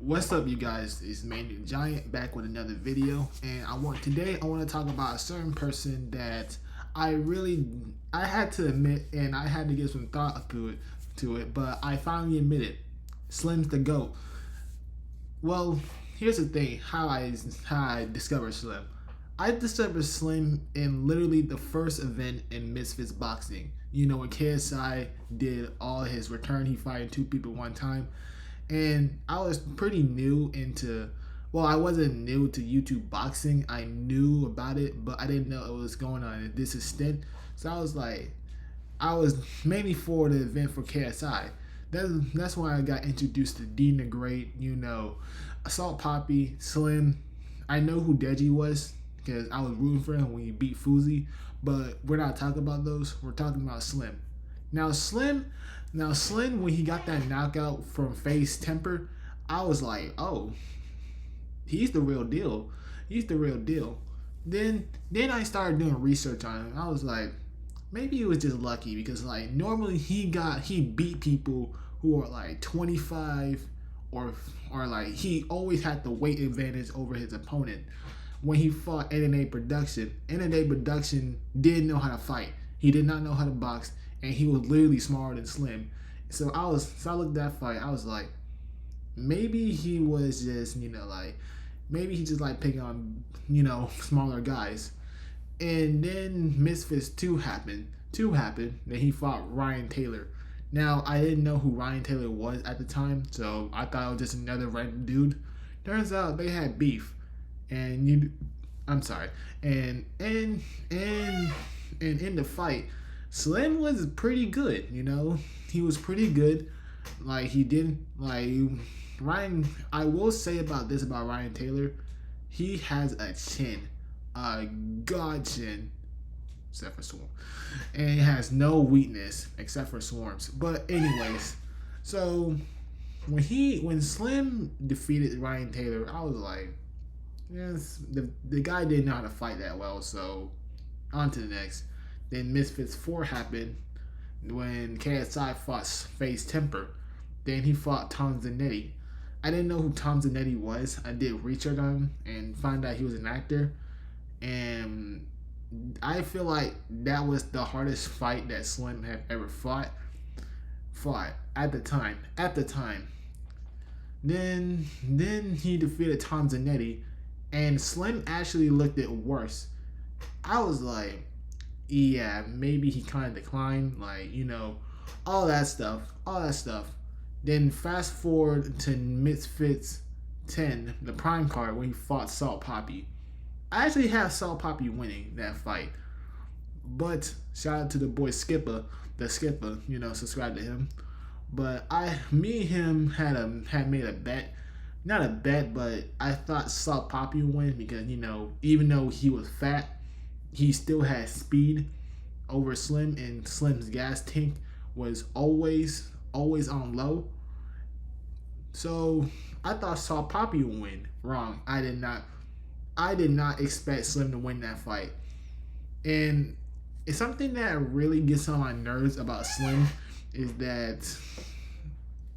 What's up, you guys? It's Manny the Giant back with another video, and I want to talk about a certain person that I had to admit, and I had to give some thought to it, but I finally admitted, Slim's the GOAT. Well, here's the thing: how I discovered Slim. I discovered Slim in literally the first event in Misfits Boxing. You know, when KSI did all his return, he fired two people one time. And I was pretty new into, well, I wasn't new to YouTube boxing. I knew about it, but I didn't know it was going on at this extent. So I was mainly for the event for KSI. That's why I got introduced to Dean the Great, Assault Poppy, Slim. I know who Deji was because I was rooting for him when he beat Fuzi, but we're not talking about those. We're talking about Slim. Now Slim, when he got that knockout from FaZe Temper, I was like, oh, he's the real deal. He's the real deal. Then I started doing research on him. I was like, maybe it was just lucky because like normally he beat people who are like 25 or like he always had the weight advantage over his opponent. When he fought NNA Production didn't know how to fight. He did not know how to box, and he was literally smaller than Slim. So I looked at that fight. I was like, maybe he was just, maybe he just like picking on, smaller guys. And then Misfits 2 happened. Then he fought Ryan Taylor. Now, I didn't know who Ryan Taylor was at the time, so I thought it was just another random dude. Turns out they had beef. I'm sorry. And in the fight, Slim was pretty good, He was pretty good. Like he didn't like Ryan. I will say about Ryan Taylor, he has a chin, a god chin, except for Swarm, and he has no weakness except for Swarms. But anyways, so when Slim defeated Ryan Taylor, I was like, yes, the guy didn't know how to fight that well. So on to the next. Then Misfits 4 happened when KSI fought FaZe Temper. Then he fought Tom Zanetti. I didn't know who Tom Zanetti was. I did research on him and found out he was an actor. And I feel like that was the hardest fight that Slim had ever fought at the time. Then he defeated Tom Zanetti, and Slim actually looked it worse. I was like, yeah, maybe he kind of declined, all that stuff. Then fast forward to Misfits 10, the prime card, when he fought Salt Poppy. I actually have Salt Poppy winning that fight, but shout out to the boy Skipper, subscribe to him. But me and him had made a bet, not a bet, but I thought Salt Poppy would win because even though he was fat, he still had speed over Slim, and Slim's gas tank was always on low. So I thought Salt Poppy would win. Wrong. I did not expect Slim to win that fight. And it's something that really gets on my nerves about Slim is that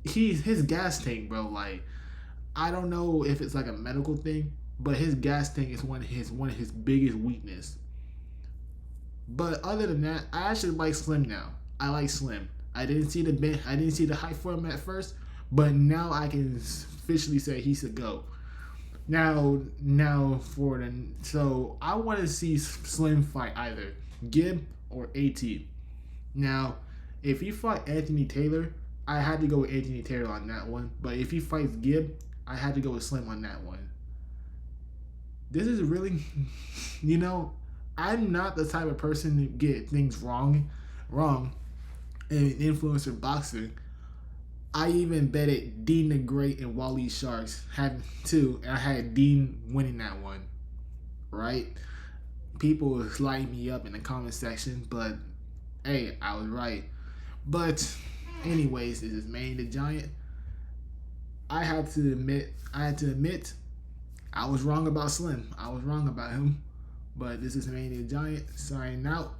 his gas tank, bro. Like, I don't know if it's like a medical thing, but his gas tank is one of his biggest weakness. But other than that, I actually like Slim now. I like Slim. I didn't see the hype for him at first, but now I can officially say he's a GOAT. So I want to see Slim fight either Gib or AT. Now, if he fought Anthony Taylor, I had to go with Anthony Taylor on that one. But if he fights Gib, I had to go with Slim on that one. This is really, I'm not the type of person to get things wrong in influencer boxing. I even betted Dean the Great and Wally Sharks had two, and I had Dean winning that one. Right? People was lighting me up in the comment section, but hey, I was right. But anyways, this is Manny the Giant. I had to admit I was wrong about Slim. I was wrong about him. But this is Manny the Giant signing out.